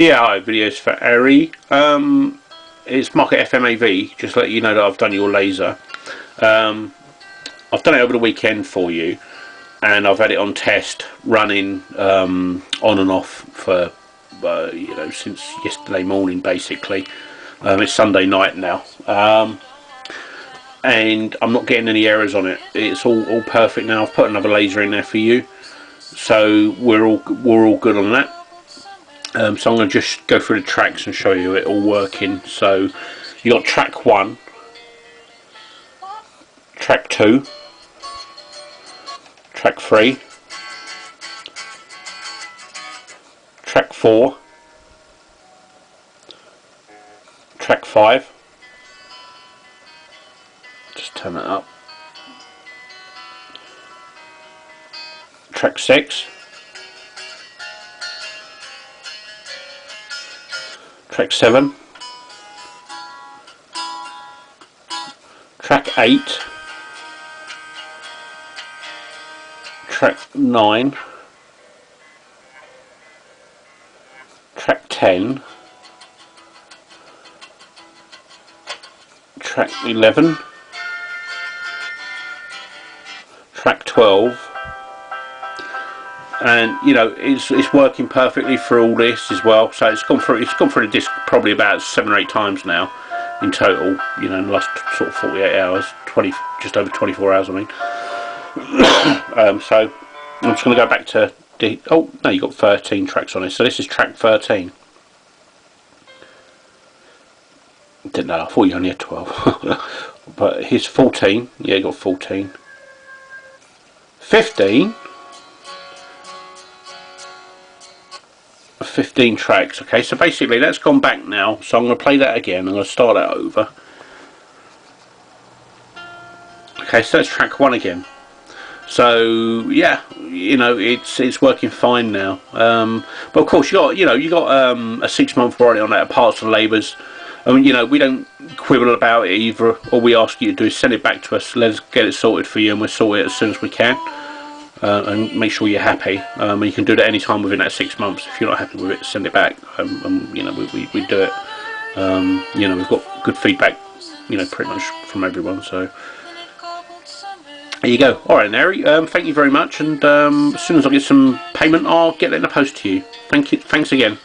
Yeah, hi, videos for Ari. It's Market FMAV, just to let you know that I've done your laser. I've done it over the weekend for you, and I've had it on test, running on and off for, since yesterday morning, basically. It's Sunday night now. And I'm not getting any errors on it. It's all perfect now. I've put another laser in there for you, so we're all good on that. So I'm going to just go through the tracks and show you it all working. So you got track 1, track 2, track 3, track 4, track 5. Just turn it up. Track 6. Track 7, track 8, track 9, track 10, track 11, track 12. And it's working perfectly for all this as well. So it's gone through the disc probably about 7 or 8 times now in total. In the last sort of 48 hours, just over 24 hours. I mean. So I'm just going to go back to the. Oh no, you got 13 tracks on it. So this is track 13. Didn't know. I thought you only had 12. But here's 14. Yeah, you got 14. 15. 15 tracks. Okay, so basically that's gone back now, so I'm going to play that again. I'm going to start that over. Okay, so that's track 1 again. So yeah, it's working fine now. But of course you got a 6-month warranty on that, parts and labours. I mean, we don't quibble about it either. All we ask you to do is send it back to us. Let's get it sorted for you, and we'll sort it as soon as we can. And make sure you're happy. And you can do that any time within that 6 months. If you're not happy with it, send it back. We do it. We've got good feedback, pretty much from everyone. So there you go. All right, Ari. Thank you very much. And as soon as I get some payment, I'll get that in the post to you. Thank you. Thanks again.